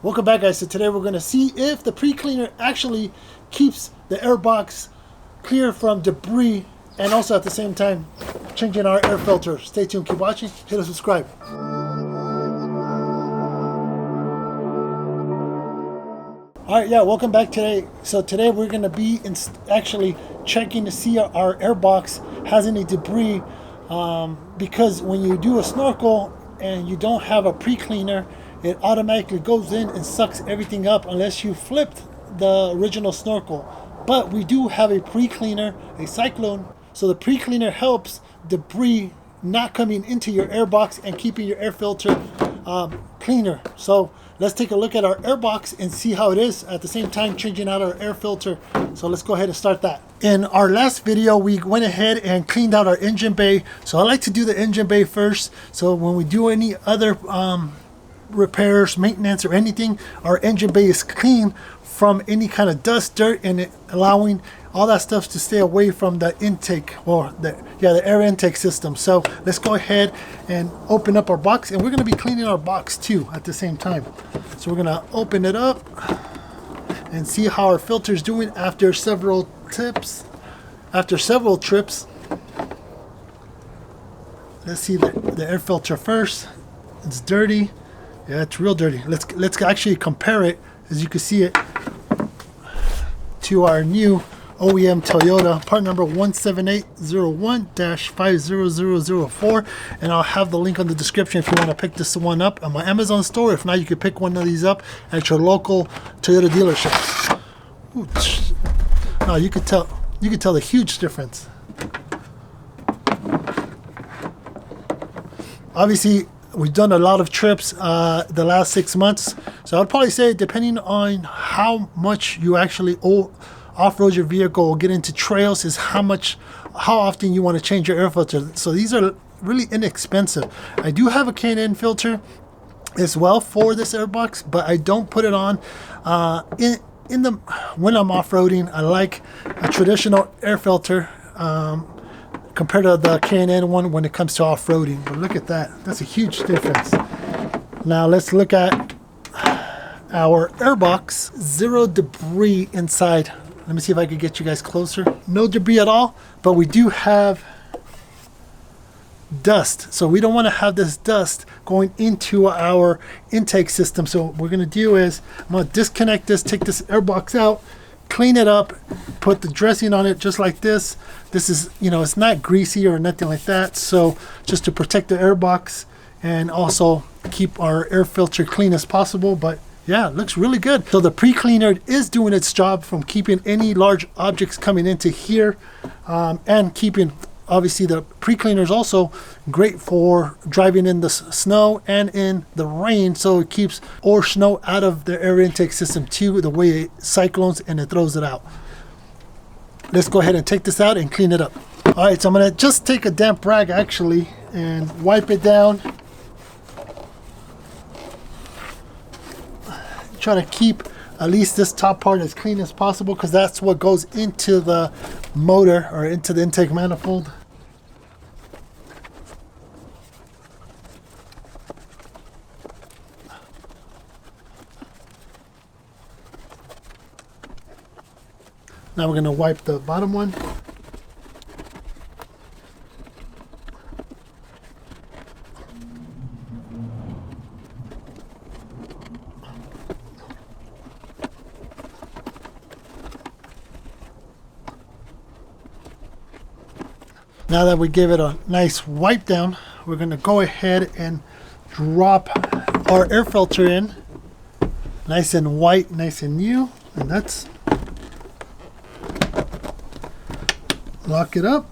Welcome back, guys. So today we're going to see if the pre-cleaner actually keeps the airbox clear from debris and also at the same time changing our air filter. Stay tuned, keep watching, hit subscribe. Alright, yeah, welcome back today. So today we're going to be actually checking to see our airbox has any debris because when you do a snorkel and you don't have a pre-cleaner, it automatically goes in and sucks everything up unless you flipped the original snorkel. But we do have a pre-cleaner, a SyKlone, so the pre-cleaner helps debris not coming into your airbox and keeping your air filter cleaner. So let's take a look at our airbox and see how it is, at the same time changing out our air filter. So let's go ahead and start that. In our last video, we went ahead and cleaned out our engine bay. So I like to do the engine bay first, so when we do any other repairs, maintenance, or anything, our engine bay is clean from any kind of dust, dirt, and it allowing all that stuff to stay away from the intake, or the air intake system. So let's go ahead and open up our box, and we're going to be cleaning our box too at the same time. So we're going to open it up and see how our filter is doing after several trips. Let's see the air filter first. It's dirty. Yeah, it's real dirty. Let's actually compare it, as you can see it, to our new OEM Toyota, part number 17801-50004, and I'll have the link on the description if you want to pick this one up on my Amazon store. If not, you can pick one of these up at your local Toyota dealership. Ooh, no, you could tell the huge difference. Obviously, we've done a lot of trips the last 6 months, so I'd probably say, depending on how much you actually off-road your vehicle or get into trails, is how often you want to change your air filter. So these are really inexpensive. I do have a K&N filter as well for this airbox, but I don't put it on when I'm off-roading. I like a traditional air filter compared to the K&N one when it comes to off-roading. But look at that. That's a huge difference. Now let's look at our airbox. Zero debris inside. Let me see if I can get you guys closer. No debris at all, but we do have dust. So we don't want to have this dust going into our intake system. So what we're going to do is I'm going to disconnect this, take this airbox out, clean it up, put the dressing on it just like this. This is, it's not greasy or nothing like that. So just to protect the airbox and also keep our air filter clean as possible. But yeah, it looks really good. So the pre-cleaner is doing its job from keeping any large objects coming into here and keeping, obviously, the pre-cleaner is also great for driving in the snow and in the rain, so it keeps or snow out of the air intake system too, the way it cyclones and it throws it out. Let's go ahead and take this out and clean it up. All right, so I'm gonna just take a damp rag actually and wipe it down. Try to keep at least this top part as clean as possible, because that's what goes into the motor or into the intake manifold. Now we're going to wipe the bottom one. Now that we give it a nice wipe down, we're going to go ahead and drop our air filter in. Nice and white, nice and new. And that's, lock it up.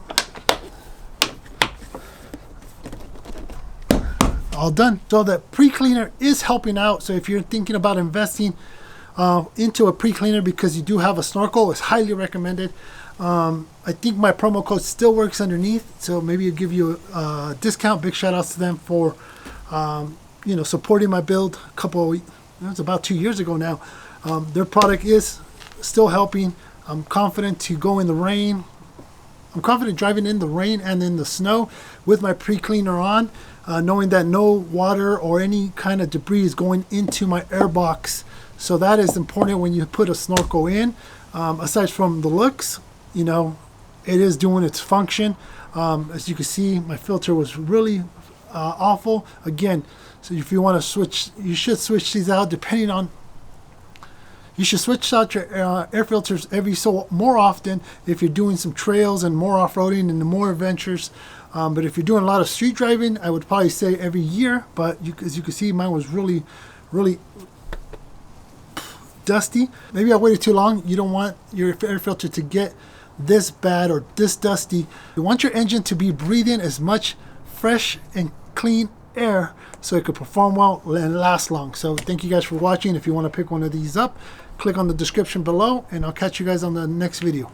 All done. So the pre-cleaner is helping out. So if you're thinking about investing into a pre-cleaner because you do have a snorkel, it's highly recommended. I think my promo code still works underneath, so maybe it'll give you a discount. Big shout outs to them for supporting my build. It was about 2 years ago now. Their product is still helping. I'm confident to go in the rain. I'm confident driving in the rain and in the snow with my pre-cleaner on. knowing that no water or any kind of debris is going into my air box. So that is important when you put a snorkel in. Aside from the looks, you know, it is doing its function. As you can see, my filter was really awful. Again, so if you want to switch, you should switch these out depending on, you should switch out your air filters every so more often if you're doing some trails and more off-roading and more adventures. But if you're doing a lot of street driving, I would probably say every year. But as you can see, mine was really dusty. Maybe I waited too long. You don't want your air filter to get this bad or this dusty. You want your engine to be breathing as much fresh and clean air so it could perform well and last long. So thank you guys for watching. If you want to pick one of these up, click on the description below, and I'll catch you guys on the next video.